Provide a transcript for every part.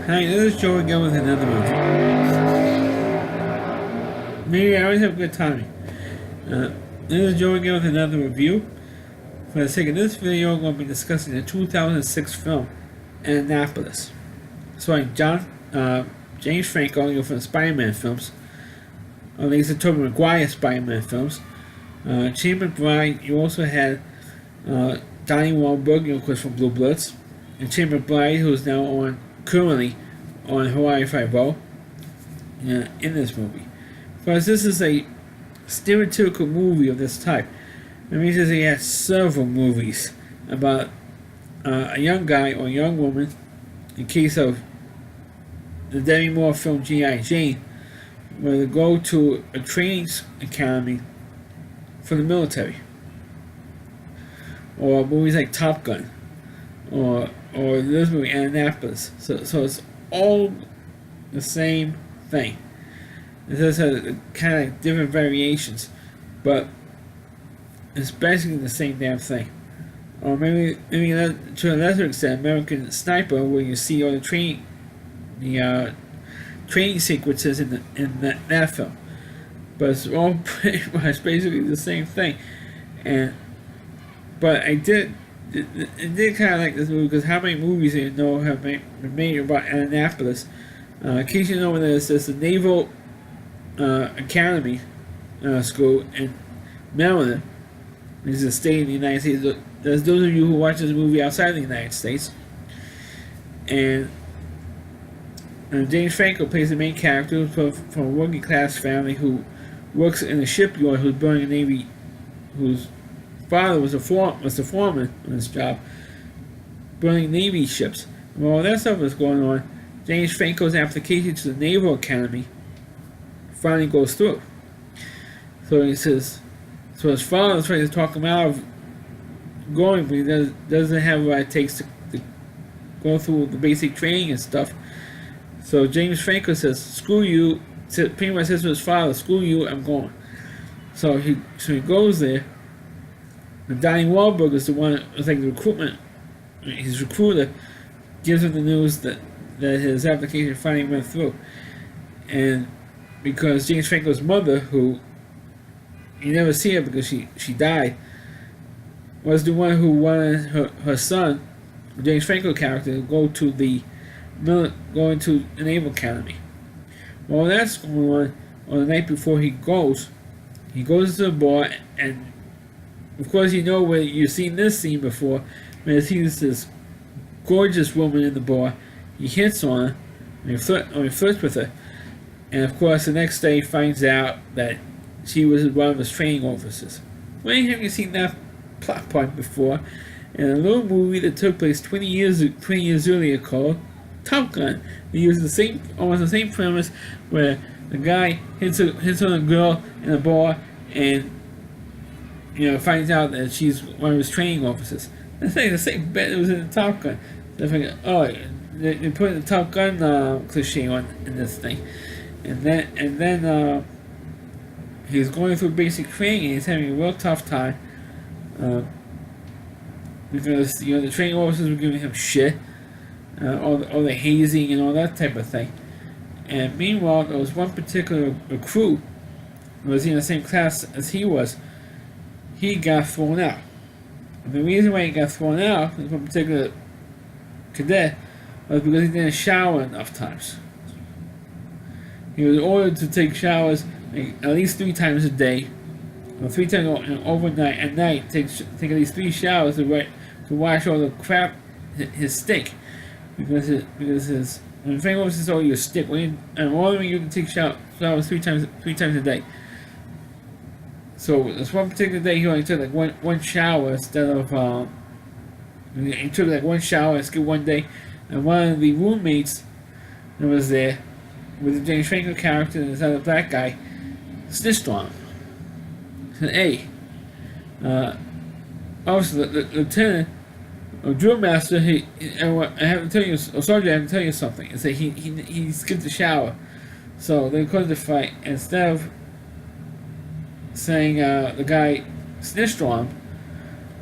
Hi, this is Joe again with another review. Maybe I always have good timing. Uh, this is Joe again with another review. For the sake of this video, I'm going to be discussing the 2006 film Annapolis. Starring James Franco, from the Spider-Man films, or at least the Tobey Maguire Spider-Man films. Shane McBride. You also had Donnie Wahlberg, of course, from Blue Bloods, and Shane McBride, who is now currently on Hawaii Five-O in this movie. Because this is a stereotypical movie of this type. It means that he has several movies about a young guy or a young woman, in case of the Demi Moore film G.I. Jane, where they go to a training academy for the military. Or movies like Top Gun, or this movie Annapolis. So it's all the same thing. It just has kind of different variations, but it's basically the same damn thing. Or maybe to a lesser extent, American Sniper, where you see all the training sequences in that film. But it's all pretty much basically the same thing. But I did kind of like this movie because how many movies do you know have been made about Annapolis? In case you know what it is, there's the Naval Academy School in Maryland. This is a state in the United States. There's those of you who watch this movie outside the United States. And James Franco plays the main character from a working class family who works in a shipyard, who's burning a Navy, whose father was the foreman on his job, burning Navy ships. And while all that stuff was going on, James Franco's application to the Naval Academy finally goes through. So his father tries to talk him out of going, but he doesn't have what it takes to go through the basic training and stuff. So James Franco says, "Screw you." Pretty much says to his father, "Screw you, I'm going." So he goes there. And Donnie Wahlberg is the one, it's like the recruitment. His recruiter gives him the news that his application finally went through. And because James Franco's mother, who you never see her because she died, was the one who wanted her son, James Franco character, to go into the Naval Academy. While that's going on the night before he goes to the bar, and of course you know where you've seen this scene before, when he sees this gorgeous woman in the bar, he hits on her, and he flirts with her, and of course the next day he finds out that she was one of his training officers. When have you seen that plot point before? In a little movie that took place 20 years earlier called Top Gun. They used almost the same premise, where the guy hits on a girl in a bar and finds out that she's one of his training officers. It's like the same bet that was in the Top Gun. So I figured, they put the Top Gun cliche in this thing, and then he's going through basic training and he's having a real tough time because the training officers were giving him shit. All the hazing and all that type of thing. And meanwhile, there was one particular recruit who was in the same class as he was. He got thrown out. And the reason why he got thrown out, this one particular cadet, was because he didn't shower enough times. He was ordered to take showers at least 3 times a day, or 3 times overnight. At night, take at least 3 showers to wash all the crap, his stink. Because when Frank Ocean says, "Oh, you stick," and only you can take showers 3 times a day. So this one particular day, he only took like one shower instead of he took like one shower and skipped one day, and one of the roommates that was there with the James Franco character and this other black guy snitched on him. Said, "Hey, obviously the lieutenant." Drill master, I have to tell you, Sergeant, I have to tell you something. And say he skipped the shower, so they caused the fight. Instead of saying the guy snitched on him,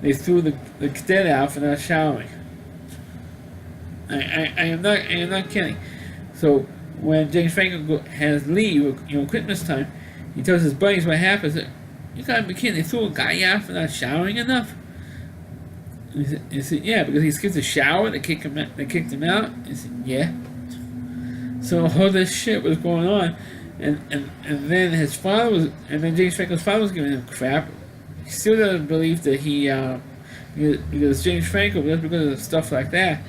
they threw the cadet out for not showering. I am not kidding. So when James Franco has leave, Christmas time, he tells his buddies what happens. You gotta be kidding! They threw a guy out for not showering enough. He said, yeah, because he skipped a shower. They kicked him out. They kicked him out. He said, yeah. So all this shit was going on, and then his father was, and then James Franco's father was giving him crap. He still doesn't believe that he, because James Franco, just because of stuff like that,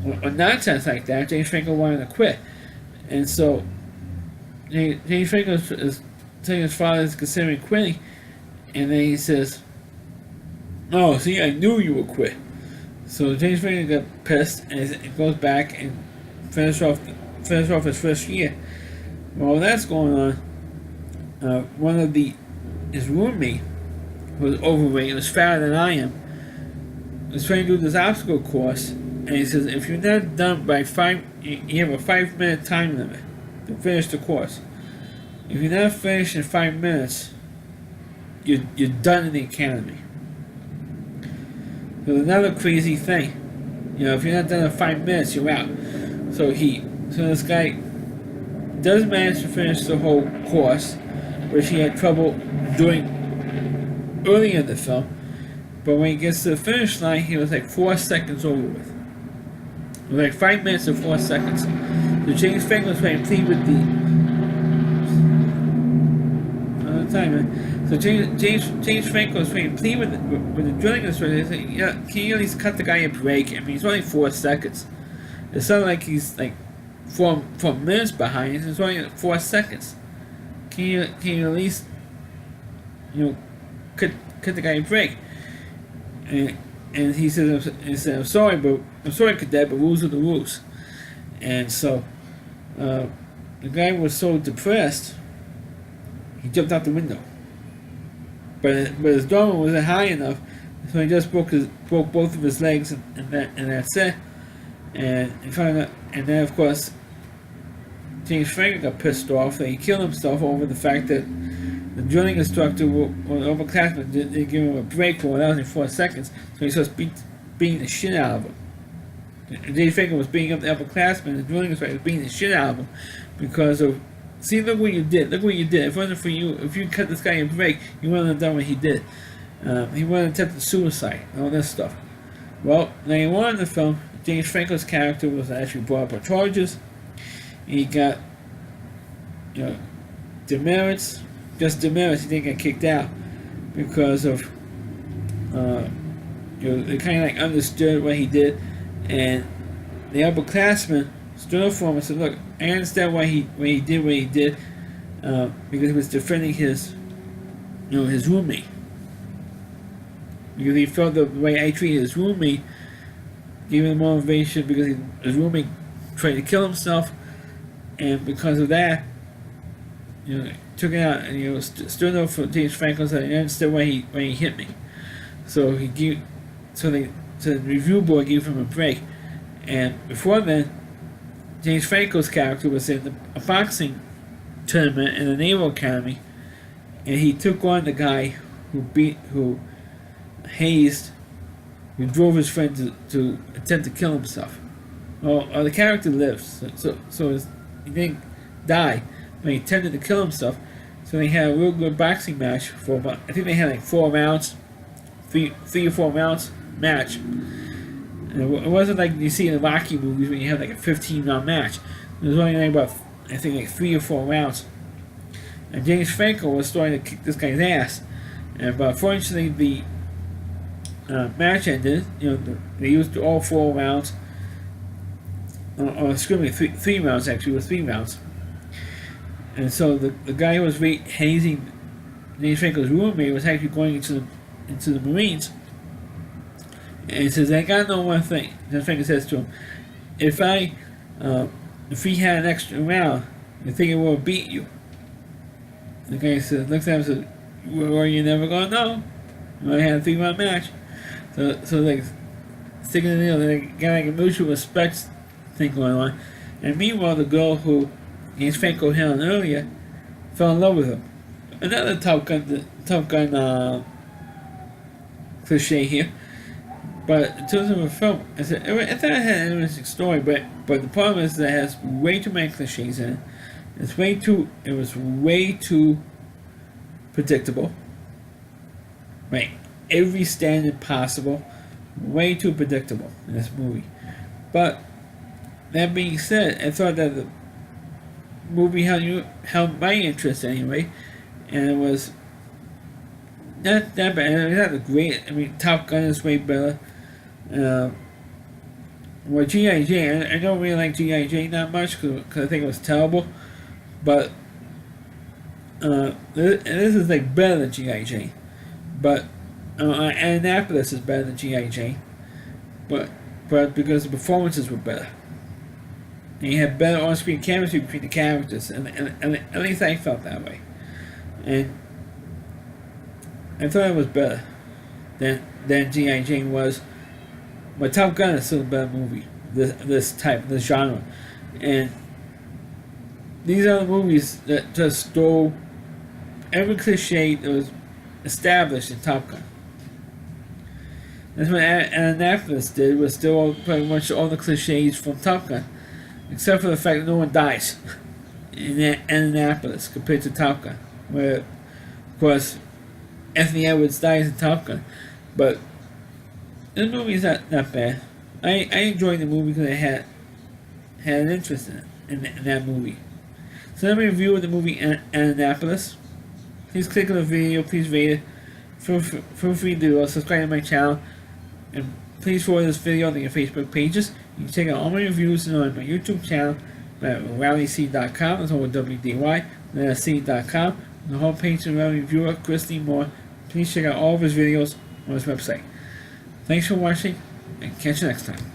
or nonsense like that, James Franco wanted to quit, and so James Franco is saying his father is considering quitting, and then he says, "Oh, see, I knew you would quit." So James Franco got pissed and goes back and finish off his first year. While that's going on, one of his roommate, who was overweight, was fatter than I am, was trying to do this obstacle course, and he says, if you're not done by you have a 5-minute time limit to finish the course. If you're not finished in 5 minutes, you're done in the academy. So another crazy thing, if you're not done in 5 minutes, you're out. So this guy does manage to finish the whole course, which he had trouble doing early in the film. But when he gets to the finish line, he was like 4 seconds over with. It was like 5 minutes and 4 seconds. So James Franco was trying to plead with So James Franco was trying to plead with the drilling instructor. He said, "Yeah, can you at least cut the guy a break? I mean, he's only 4 seconds. It's not like he's like 4 minutes behind. It's only 4 seconds. Can you at least cut the guy a break?" And he said, "I'm sorry, cadet, but rules are the rules." And so the guy was so depressed, he jumped out the window. But his dormer wasn't high enough, so he just broke both of his legs, and that's it. And then of course James Franco got pissed off that he killed himself over the fact that the drilling instructor or the upperclassman didn't give him a break for 4 seconds, so he starts beating the shit out of him. And James Franco was beating up the upperclassman, and the drilling instructor was beating the shit out of him because of, see, look what you did. If it wasn't for you, if you cut this guy a break, you wouldn't have done what he did. He wouldn't have attempted suicide and all this stuff. Well, later on in the film, James Franco's character was actually brought up on charges. He got, demerits. Just demerits. He didn't get kicked out because of, they kind of like understood what he did, and the upperclassman stood up for him and said, "Look, I understand why he did what he did, because he was defending his roommate. Because he felt the way I treated his roommate gave him motivation, because his roommate tried to kill himself, and because of that, took it out and stood up for James Franco and said, I understand why he hit me." So the review board gave him a break, and before then, James Franco's character was in a boxing tournament in the Naval Academy, and he took on the guy who hazed, who drove his friend to attempt to kill himself. Well, the character lives, so he didn't die, but he attempted to kill himself. So they had a real good boxing match for about, I think they had like 4 rounds, 3 or 4 rounds match. And it wasn't like you see in the Rocky movies when you have like a 15-round match. It was only like about, I think, like 3 or 4 rounds. And James Franco was starting to kick this guy's ass. But fortunately, the match ended. They used all 4 rounds. Or excuse me, 3 rounds actually. It was 3 rounds. And so the guy who was hazing James Franco's roommate was actually going into the Marines. And he says, "I gotta know one thing." James Franco says to him, if he had an extra round, you think it would beat you?" The guy says, looks at him and says, "Well, you're never gonna know. You only had a 3-round match." So like sticking the deal, they got like a mutual respect thing going on. And meanwhile, the girl who James Franco hit on earlier fell in love with him. Another Top Gun cliche here. But in terms of a film, I thought it had an interesting story, but the problem is that it has way too many cliches in it. It was way too predictable. Right, every standard possible, way too predictable in this movie. But that being said, I thought that the movie held my interest anyway, and it was not that bad. It's not the great. I mean, Top Gun is way better. Well, G.I. Jane, I don't really like G.I. Jane that much because I think it was terrible. But this is like better than G.I. Jane. But Annapolis is better than G.I. Jane. But because the performances were better. And you had better on-screen chemistry between the characters. And at least I felt that way. And I thought it was better than G.I. Jane was. But Top Gun is still a better movie. This genre. And these are the movies that just stole every cliche that was established in Top Gun. That's what Annapolis did, was still pretty much all the cliches from Top Gun. Except for the fact that no one dies in Annapolis compared to Top Gun. Where, of course, Anthony Edwards dies in Top Gun. But the movie's not bad. I enjoyed the movie because I had an interest in that movie. So let me review the movie Annapolis. Please click on the video, please rate it. Feel free to subscribe to my channel. And please forward this video on your Facebook pages. You can check out all my reviews on my YouTube channel at rallyc.com. That's over WDY. That's c.com. The homepage of Rally Reviewer, Christy Moore. Please check out all of his videos on his website. Thanks for watching, and catch you next time.